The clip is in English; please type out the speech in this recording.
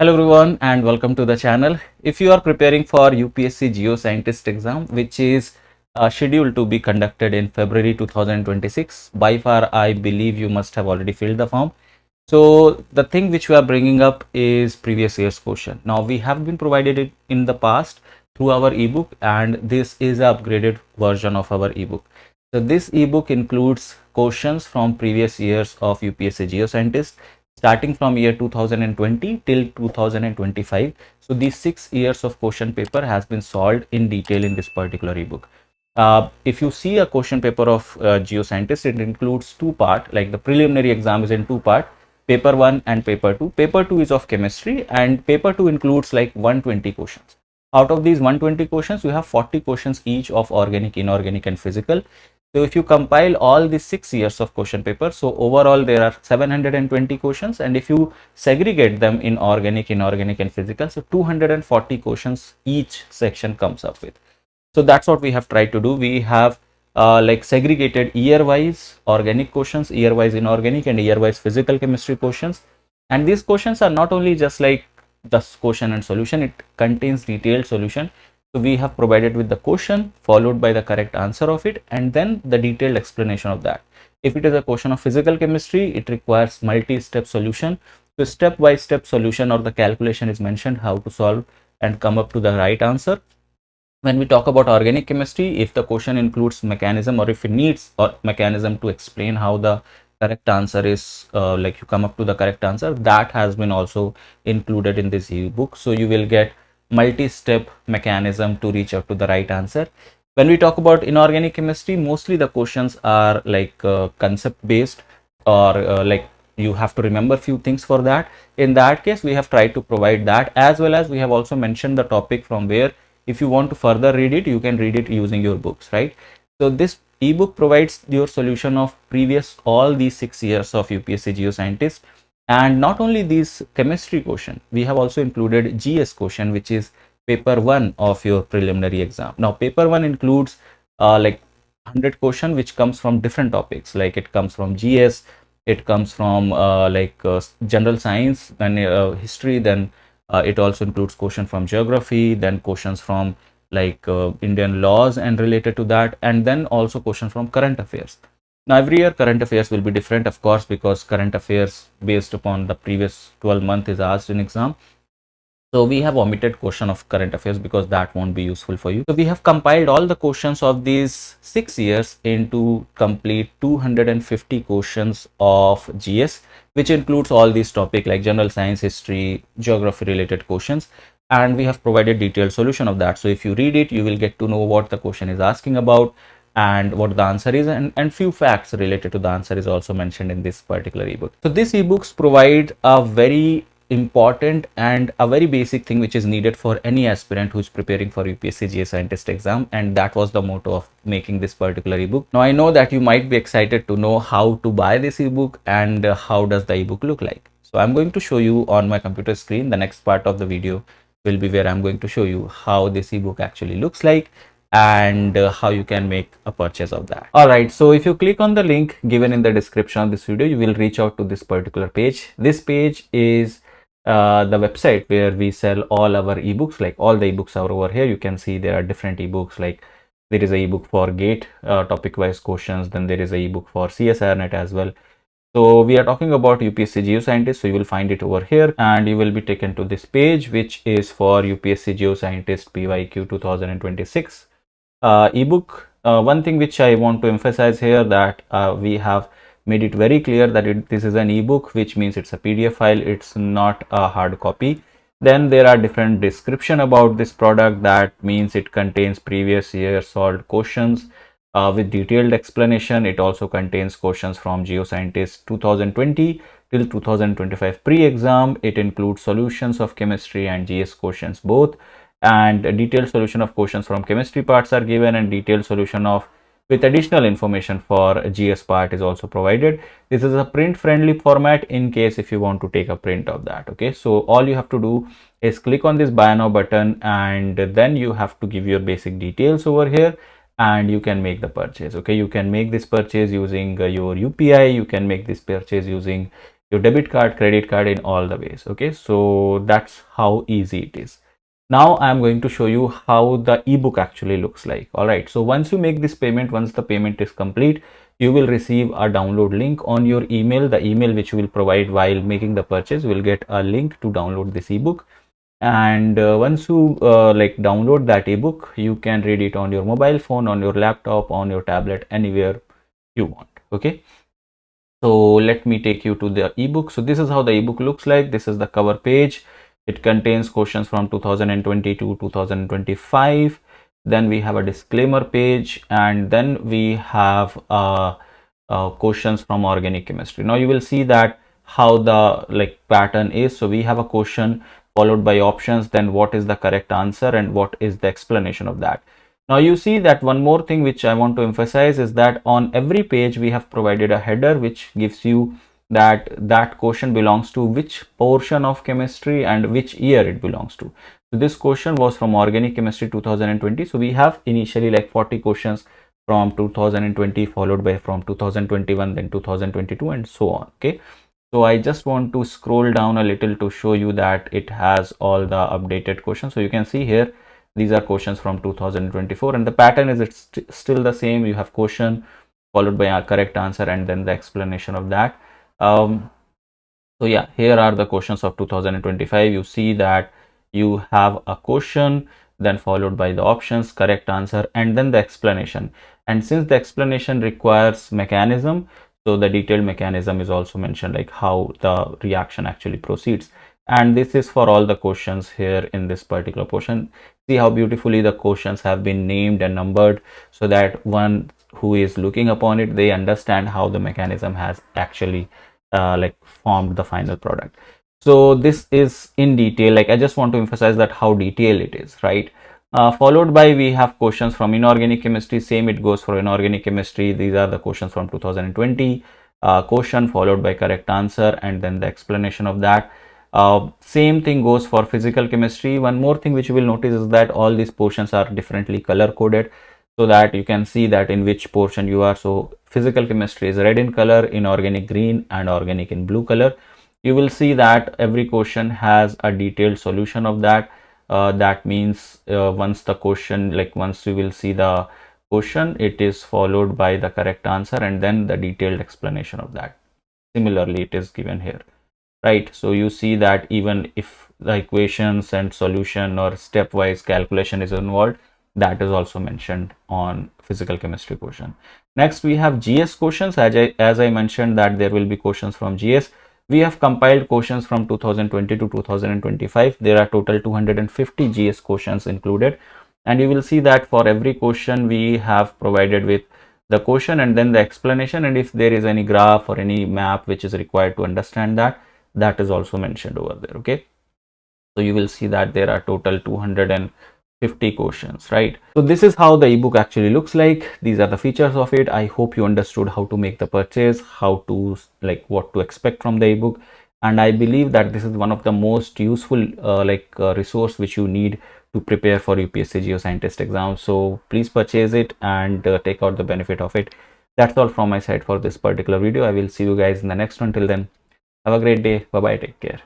Hello everyone and welcome to the channel. If you are preparing for UPSC Geoscientist exam, which is scheduled to be conducted in February 2026, by far I believe you must have already filled the form. So the thing which we are bringing up is previous year's question. Now we have been provided it in the past through our ebook, and this is an upgraded version of our ebook. So this ebook includes questions from previous years of UPSC Geoscientist starting from year 2020 till 2025. So these 6 years of question paper has been solved in detail in this particular ebook. If you see a question paper of geoscientist, it includes two part, like the preliminary exam is in two part, paper 1 and paper 2. Paper 2 is of chemistry, and paper 2 includes like 120 questions. Out of these 120 questions, we have 40 questions each of organic, inorganic and physical. So if you compile all the 6 years of question paper, so overall there are 720 questions, and if you segregate them in organic, inorganic and physical, so 240 questions each section comes up with. So that's what we have tried to do. We have like segregated year-wise organic questions, year-wise inorganic and year-wise physical chemistry questions. And these questions are not only just like the question and solution, it contains detailed solution. So we have provided with the question followed by the correct answer of it and then the detailed explanation of that. If it is a question of physical chemistry, it requires multi-step solution. So step-by-step solution or the calculation is mentioned how to solve and come up to the right answer. When we talk about organic chemistry, if the question includes mechanism or if it needs a mechanism to explain how the correct answer is, like you come up to the correct answer, that has been also included in this ebook. So you will get multi-step mechanism to reach out to the right answer. When we talk about inorganic chemistry, mostly the questions are like concept based, or like you have to remember few things for that. In that case, we have tried to provide that, as well as we have also mentioned the topic from where if you want to further read it, you can read it using your books, right? So this ebook provides your solution of previous all these 6 years of UPSC Geoscientist. And not only these chemistry question, we have also included GS question, which is paper 1 of your preliminary exam. Now paper 1 includes like 100 question which comes from different topics, like it comes from GS, it comes from general science, then history, then it also includes question from geography, then questions from like Indian laws and related to that, and then also questions from current affairs. Now every year current affairs will be different, of course, because current affairs based upon the previous 12 months is asked in exam. So we have omitted question of current affairs because that won't be useful for you. So we have compiled all the questions of these 6 years into complete 250 questions of GS, which includes all these topics like general science, history, geography related questions. And we have provided detailed solution of that. So if you read it, you will get to know what the question is asking about and what the answer is, and few facts related to the answer is also mentioned in this particular ebook. So these ebooks provide a very important and a very basic thing which is needed for any aspirant who is preparing for UPSC Geoscientist exam, and that was the motto of making this particular ebook. Now I know that you might be excited to know how to buy this ebook and how does the ebook look like. So I'm going to show you on my computer screen. The next part of the video will be where I'm going to show you how this ebook actually looks like and how you can make a purchase of that. All right, so if you click on the link given in the description of this video, you will reach out to this particular page. This page is the website where we sell all our ebooks. Like all the ebooks are over here. You can see there are different ebooks, like there is a ebook for GATE topic wise questions, then there is a ebook for CSIR net as well. So we are talking about UPSC Geoscientist, so you will find it over here and you will be taken to this page which is for UPSC Geoscientist PYQ 2026 ebook. One thing which I want to emphasize here, that we have made it very clear that this is an ebook, which means it's a PDF file, it's not a hard copy. Then there are different description about this product. That means it contains previous year solved questions with detailed explanation. It also contains questions from Geoscientist 2020 till 2025 pre-exam. It includes solutions of chemistry and GS questions both, and a detailed solution of questions from chemistry parts are given, and detailed solution of with additional information for GS part is also provided. This is a print friendly format in case if you want to take a print of that. Okay, so all you have to do is click on this buy now button and then you have to give your basic details over here and you can make the purchase. Okay, you can make this purchase using your UPI, you can make this purchase using your debit card, credit card, in all the ways. Okay, so that's how easy it is. Now I am going to show you how the ebook actually looks like. All right, so once you make this payment, once the payment is complete, you will receive a download link on your email. The email which you will provide while making the purchase will get a link to download this ebook. And once you like download that ebook, you can read it on your mobile phone, on your laptop, on your tablet, anywhere you want. Okay, so let me take you to the ebook. So this is how the ebook looks like. This is the cover page. It contains questions from 2020 to 2025. Then we have a disclaimer page, and then we have questions from organic chemistry. Now you will see that how the like pattern is. So we have a question followed by options, then what is the correct answer and what is the explanation of that. Now you see that one more thing which I want to emphasize is that on every page we have provided a header which gives you that that question belongs to which portion of chemistry and which year it belongs to. So this question was from organic chemistry 2020. So we have initially like 40 questions from 2020, followed by from 2021, then 2022, and so on. Okay, so I just want to scroll down a little to show you that it has all the updated questions. So you can see here these are questions from 2024, and the pattern is it's still the same. You have question followed by a correct answer and then the explanation of that. So yeah, here are the questions of 2025. You see that you have a question, then followed by the options, correct answer, and then the explanation. And since the explanation requires mechanism, so the detailed mechanism is also mentioned, like how the reaction actually proceeds. And this is for all the questions here in this particular portion. See how beautifully the questions have been named and numbered, so that one who is looking upon it, they understand how the mechanism has actually like formed the final product. So this is in detail. Like I just want to emphasize that how detailed it is, right? Followed by we have questions from inorganic chemistry. Same it goes for inorganic chemistry. These are the questions from 2020. Question followed by correct answer and then the explanation of that. Same thing goes for physical chemistry. One more thing which you will notice is that all these portions are differently color coded, so that you can see that in which portion you are. So physical chemistry is red in color, inorganic green, and organic in blue color. You will see that every question has a detailed solution of that. That means once the question, like once you will see the question, it is followed by the correct answer and then the detailed explanation of that. Similarly, it is given here, right? So you see that even if the equations and solution or stepwise calculation is involved, that is also mentioned on physical chemistry question. Next we have GS questions. As I mentioned that there will be questions from GS. We have compiled questions from 2020 to 2025. There are total 250 GS questions included, and you will see that for every question we have provided with the question and then the explanation, and if there is any graph or any map which is required to understand that, that is also mentioned over there. Okay, so you will see that there are total 250 questions, right? So this is how the ebook actually looks like. These are the features of it. I hope you understood how to make the purchase, how to like what to expect from the ebook, and I believe that this is one of the most useful resource which you need to prepare for UPSC geoscientist exam. So please purchase it and take out the benefit of it. That's all from my side for this particular video. I will see you guys in the next one. Till then, have a great day. Bye bye, take care.